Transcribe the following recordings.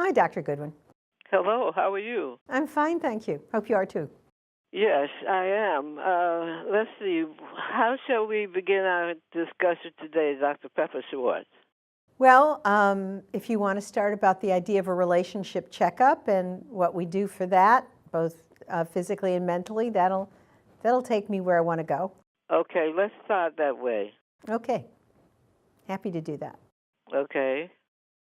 Hi, Dr. Goodwin. Hello, how are you? I'm fine, thank you. Hope you are too. Yes, I am. Let's see. How shall we begin our discussion today, Dr. Pepper Schwartz? Well, if you want to start about the idea of a relationship checkup and what we do for that, both physically and mentally, that'll take me where I want to go. Okay, let's start that way. Okay, happy to do that. Okay.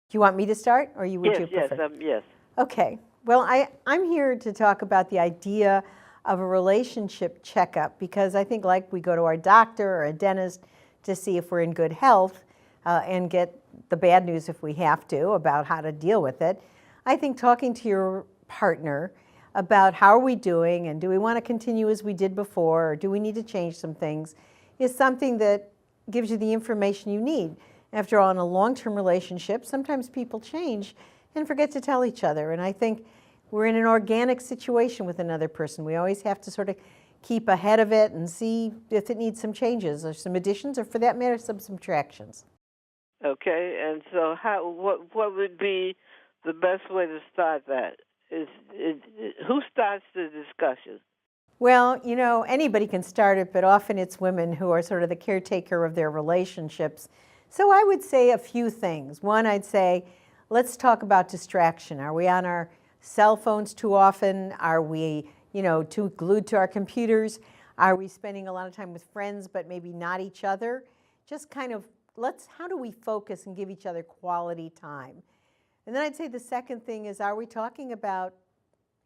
Do you want me to start, or would you prefer? Yes. Okay. Well, I'm here to talk about the idea of a relationship checkup because I think, like we go to our doctor or a dentist to see if we're in good health and get the bad news if we have to about how to deal with it. I think talking to your partner about how are we doing and do we want to continue as we did before or do we need to change some things is something that gives you the information you need. After all, in a long-term relationship, sometimes people change and forget to tell each other. And I think we're in an organic situation with another person. We always have to sort of keep ahead of it and see if it needs some changes or some additions or, for that matter, some subtractions. Okay, and so what would be the best way to start that? Who starts the discussion? Well, anybody can start it, but often it's women who are sort of the caretaker of their relationships. So I would say a few things. One, I'd say, let's talk about distraction. Are we on our cell phones too often? Are we, too glued to our computers? Are we spending a lot of time with friends but maybe not each other? Just kind of how do we focus and give each other quality time? And then I'd say the second thing is, are we talking about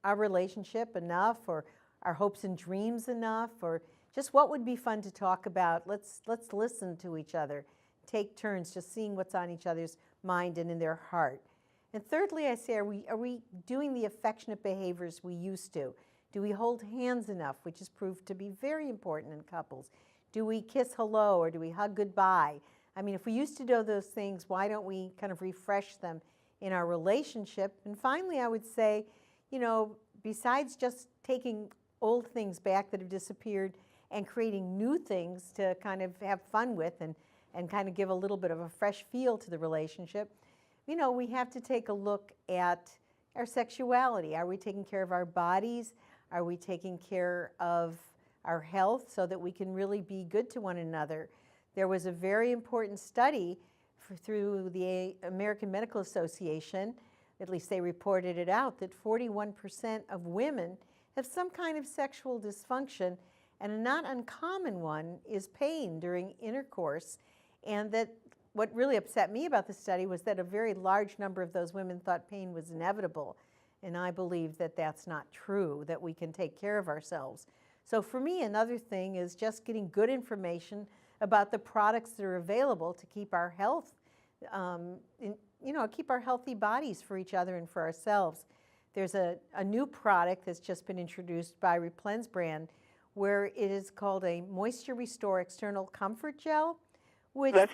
our relationship enough, or our hopes and dreams enough, or just what would be fun to talk about? Let's listen to each other. Take turns just seeing what's on each other's mind and in their heart. And thirdly, I say, are we doing the affectionate behaviors we used to? Do we hold hands enough, which has proved to be very important in couples? Do we kiss hello or do we hug goodbye? I mean, if we used to do those things, why don't we kind of refresh them in our relationship? And finally, I would say, besides just taking old things back that have disappeared and creating new things to kind of have fun with and kind of give a little bit of a fresh feel to the relationship, we have to take a look at our sexuality. Are we taking care of our bodies? Are we taking care of our health so that we can really be good to one another? There was a very important study through the American Medical Association, at least they reported it out, that 41% of women have some kind of sexual dysfunction, and a not uncommon one is pain during intercourse. And that what really upset me about the study was that a very large number of those women thought pain was inevitable. And I believe that that's not true, that we can take care of ourselves. So for me, another thing is just getting good information about the products that are available to keep our health, keep our healthy bodies for each other and for ourselves. There's a new product that's just been introduced by Replen's brand, where it is called a Moisture Restore External Comfort Gel. Let's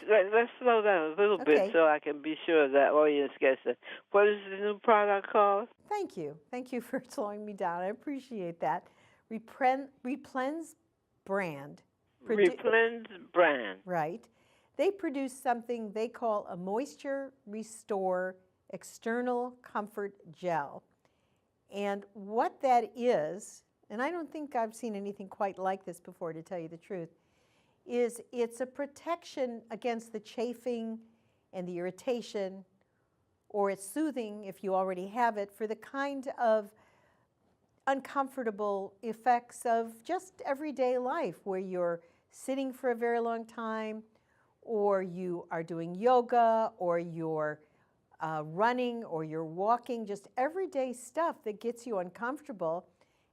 slow down a little bit so I can be sure that audience gets it. What is the new product called? Thank you. Thank you for slowing me down. I appreciate that. Replen's brand. Replen's brand. Right. They produce something they call a Moisture Restore External Comfort Gel. And what that is, and I don't think I've seen anything quite like this before, to tell you the truth, is it's a protection against the chafing and the irritation, or it's soothing if you already have it, for the kind of uncomfortable effects of just everyday life, where you're sitting for a very long time, or you are doing yoga, or you're running, or you're walking, just everyday stuff that gets you uncomfortable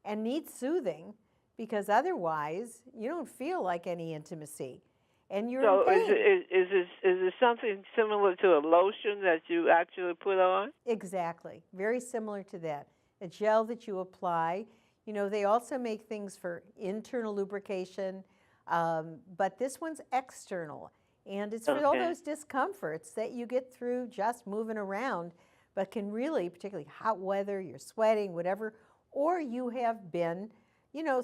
and needs soothing, because otherwise you don't feel like any intimacy, and you're in pain. Is it something similar to a lotion that you actually put on? Exactly, very similar to that. A gel that you apply. They also make things for internal lubrication, but this one's external, and it's for all those discomforts that you get through just moving around, but can really, particularly hot weather, you're sweating, whatever, or you have been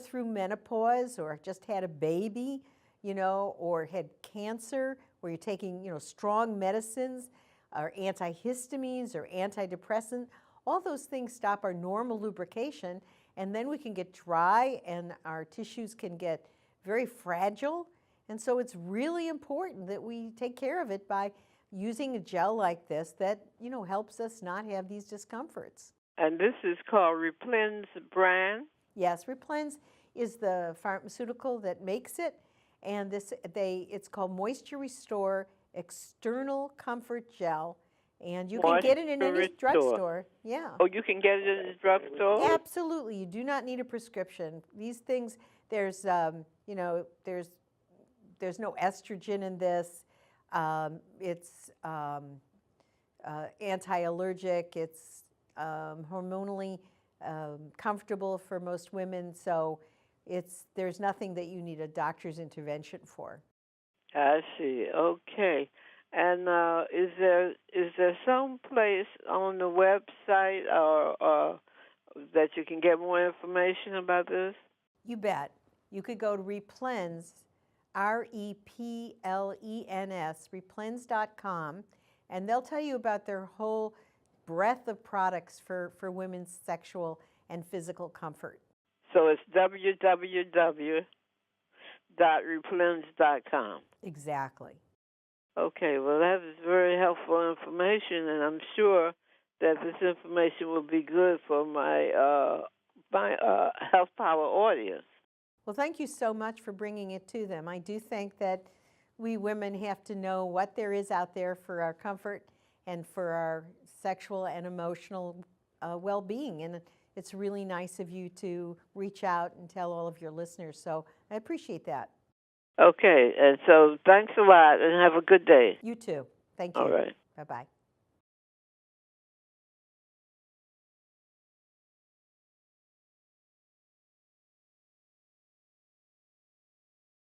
through menopause, or just had a baby, or had cancer, where you're taking, strong medicines. or antihistamines or antidepressant. All those things stop our normal lubrication, and then we can get dry and our tissues can get very fragile. And so it's really important that we take care of it by using a gel like this that, helps us not have these discomforts. And this is called Replen's brand? Yes, Replens is the pharmaceutical that makes it, and it's called Moisture Restore External Comfort Gel, and you can get it in any drugstore. Yeah. Oh, you can get it in the drugstore? Absolutely. You do not need a prescription. These things, there's no estrogen in this. It's anti-allergic. It's hormonally comfortable for most women. So there's nothing that you need a doctor's intervention for. I see. Okay. And is there some place on the website or that you can get more information about this? You bet. You could go to Replens, REPLENS, replens.com, and they'll tell you about their whole breadth of products for women's sexual and physical comfort. So it's www.replens.com. Exactly. Okay, well, that is very helpful information, and I'm sure that this information will be good for my Health Power audience. Well, thank you so much for bringing it to them. I do think that we women have to know what there is out there for our comfort and for our sexual and emotional well-being. And it's really nice of you to reach out and tell all of your listeners. So I appreciate that. Okay, and so thanks a lot, and have a good day. You too. Thank you. All right. Bye-bye.